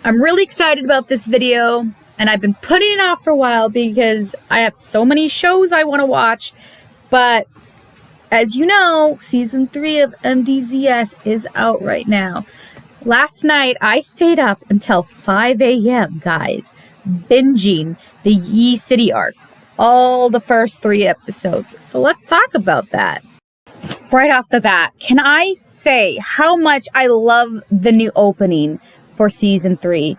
I'm really excited about this video, and I've been putting it off for a while because I have so many shows I want to watch, but as you know, season 3 of MDZS is out right now. Last night, I stayed up until 5 a.m., guys, binging the Yi City arc, all the first 3 episodes. So let's talk about that. Right off the bat, can I say how much I love the new opening for season 3?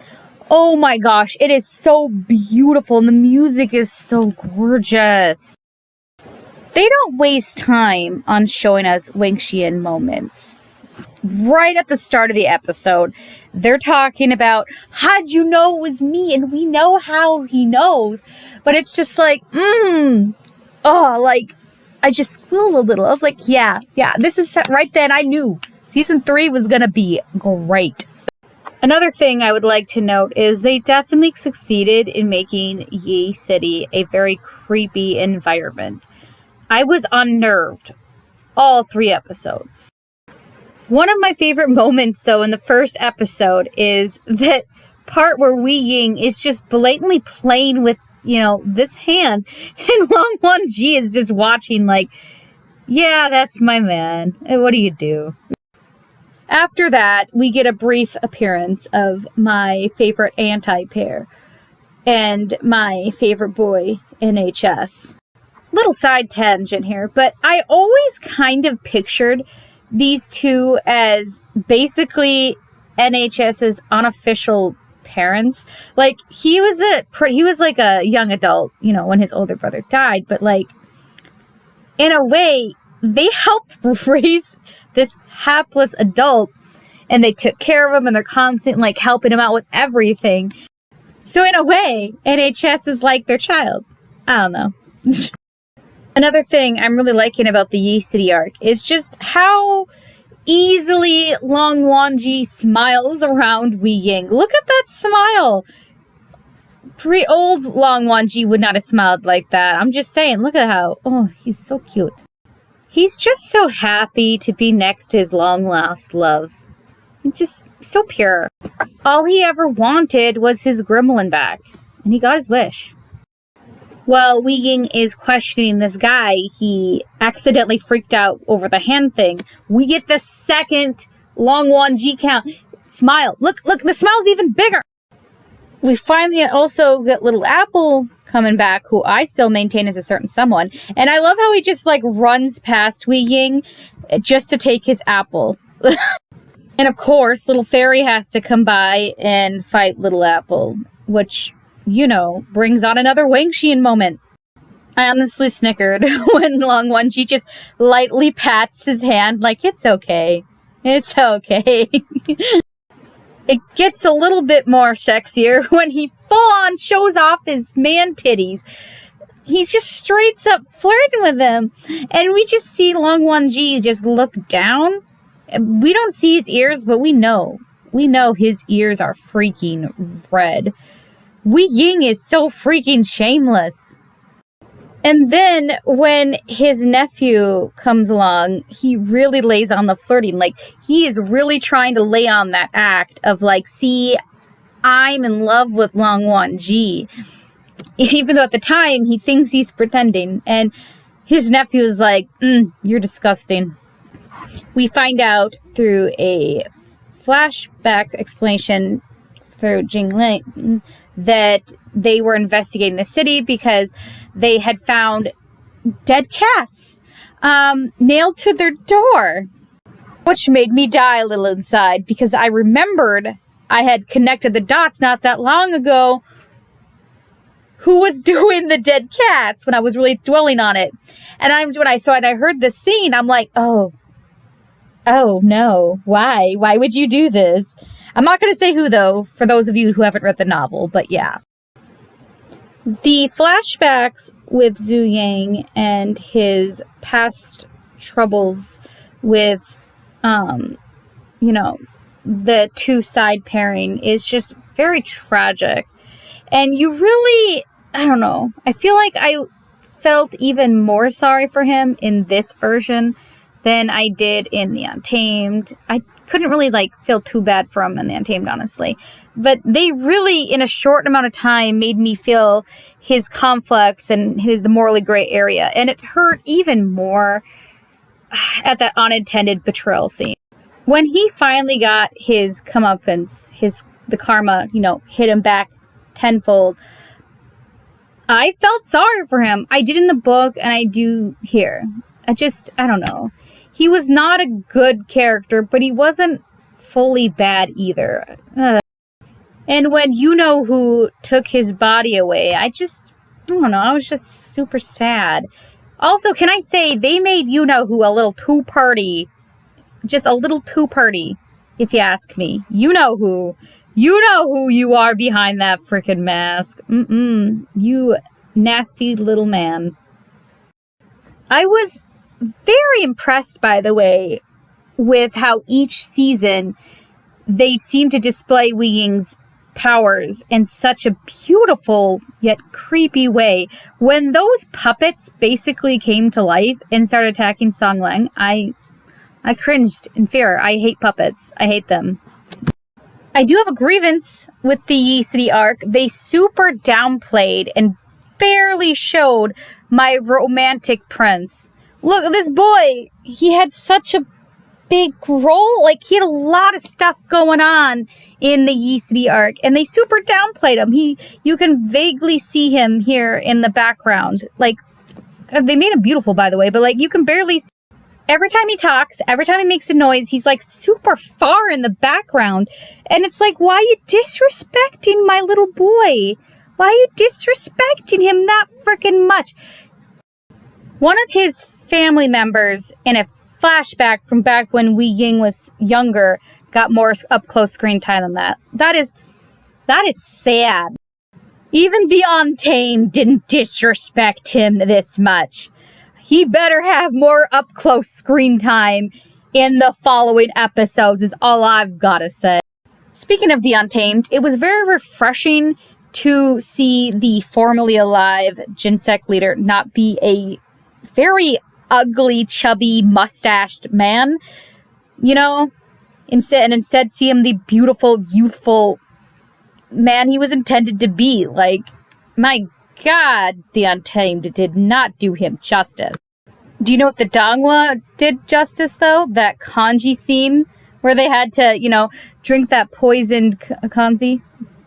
Oh my gosh, it is so beautiful and the music is so gorgeous. They don't waste time on showing us Wangxian moments. Right at the start of the episode, they're talking about, how'd you know it was me? And we know how he knows. But it's just like, I just squealed a little. I was like, yeah, this is right then. I knew season 3 was going to be great. Another thing I would like to note is they definitely succeeded in making Yi City a very creepy environment. I was unnerved all 3 episodes. One of my favorite moments, though, in the first episode is that part where Wei Ying is just blatantly playing with, this hand, and Long Won-ji is just watching like, yeah, that's my man. What do you do? After that, we get a brief appearance of my favorite anti-pair and my favorite boy, NHS. Little side tangent here, but I always kind of pictured these two as basically NHS's unofficial parents. Like, he was like a young adult, when his older brother died, but like, in a way, they helped raise this hapless adult, and they took care of him, and they're constantly like helping him out with everything. So in a way, NHS is like their child. I don't know. Another thing I'm really liking about the Yi City arc is just how easily Long Won-ji smiles around Wei Ying. Look at that smile. Old Long Won-ji would not have smiled like that. I'm just saying, look at how, he's so cute. He's just so happy to be next to his long-lost love. It's just so pure. All he ever wanted was his gremlin back, and he got his wish. While Wei Ying is questioning this guy, he accidentally freaked out over the hand thing. We get the second Long Won-ji count. Smile. Look, the smile's even bigger. We finally also get Little Apple coming back, who I still maintain is a certain someone. And I love how he just runs past Wei Ying just to take his apple. And of course, Little Fairy has to come by and fight Little Apple, which, brings on another Wangxian moment. I honestly snickered when Long Won-ji just lightly pats his hand like, it's okay. It's okay. It gets a little bit more sexier when he full-on shows off his man titties. He's just straight up flirting with them. And we just see Long Won-ji just look down. We don't see his ears, but we know. We know his ears are freaking red. Wei Ying is so freaking shameless. And then when his nephew comes along, he really lays on the flirting. Like, he is really trying to lay on that act of see, I'm in love with Long Won-ji. Even though at the time he thinks he's pretending. And his nephew is like, you're disgusting. We find out through a flashback explanation through Jingling that they were investigating the city because they had found dead cats nailed to their door, which made me die a little inside because I remembered I had connected the dots not that long ago. Who was doing the dead cats when I was really dwelling on it? And when I heard the scene, I'm like, oh no, why? Why would you do this? I'm not going to say who, though, for those of you who haven't read the novel, but yeah. The flashbacks with Zhu Yang and his past troubles with, the two side pairing is just very tragic. And you really, I don't know, I feel like I felt even more sorry for him in this version than I did in The Untamed. I couldn't really like feel too bad for him in the Untamed, honestly. But they really, in a short amount of time, made me feel his conflicts and the morally gray area. And it hurt even more at that unintended betrayal scene. When he finally got his comeuppance, the karma, hit him back tenfold, I felt sorry for him. I did in the book, and I do here. I don't know. He was not a good character, but he wasn't fully bad either. And when who took his body away, I don't know, I was just super sad. Also, can I say, they made who a little two-party, just a little two-party, if you ask me. You know who you are behind that freaking mask. You nasty little man. I was very impressed, by the way, with how each season they seem to display Wei Ying's powers in such a beautiful yet creepy way. When those puppets basically came to life and started attacking Song Lang, I cringed in fear. I hate puppets. I hate them. I do have a grievance with the Yi City arc. They super downplayed and barely showed my romantic prince. Look, this boy, he had such a big role. Like, he had a lot of stuff going on in the Yi City arc, and they super downplayed him. You can vaguely see him here in the background. Like, they made him beautiful, by the way, but like, you can barely see. Every time he talks, every time he makes a noise, he's like super far in the background. And it's like, why are you disrespecting my little boy? Why are you disrespecting him that freaking much? One of his family members in a flashback from back when Wei Ying was younger got more up-close screen time than that. That is sad. Even the Untamed didn't disrespect him this much. He better have more up-close screen time in the following episodes, is all I've got to say. Speaking of the Untamed, it was very refreshing to see the formerly alive Jinsek leader not be a very ugly, chubby, mustached man, instead see him the beautiful, youthful man he was intended to be. Like, my God, the Untamed did not do him justice. Do you know what the Donghua did justice, though? That kanji scene where they had to, drink that poisoned kanji.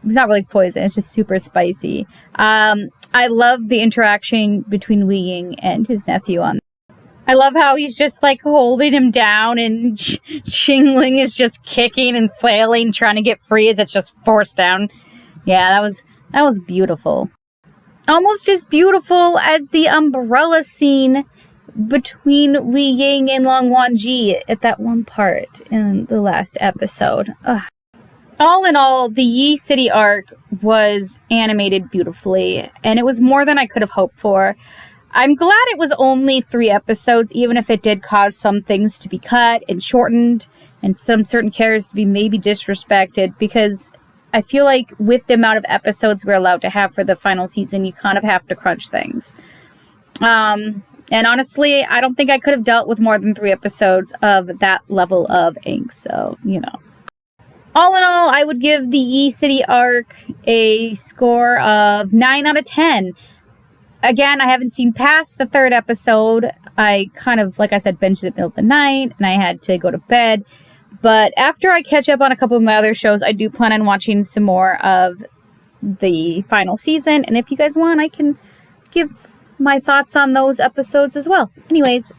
It's not really poison, it's just super spicy. I love the interaction between Wei Ying and his nephew on. I love how he's just like holding him down, and Qingling is just kicking and flailing, trying to get free as it's just forced down. Yeah, that was beautiful. Almost as beautiful as the umbrella scene between Wei Ying and Long Wanji at that one part in the last episode. Ugh. All in all, the Yi City arc was animated beautifully, and it was more than I could have hoped for. I'm glad it was only 3 episodes, even if it did cause some things to be cut and shortened, and some certain characters to be maybe disrespected, because I feel like with the amount of episodes we're allowed to have for the final season, you kind of have to crunch things. And honestly, I don't think I could have dealt with more than 3 episodes of that level of angst, so, All in all, I would give the Yi City arc a score of 9 out of 10. Again, I haven't seen past the 3rd episode. I kind of, like I said, binged it in the middle of the night, and I had to go to bed. But after I catch up on a couple of my other shows, I do plan on watching some more of the final season. And if you guys want, I can give my thoughts on those episodes as well. Anyways,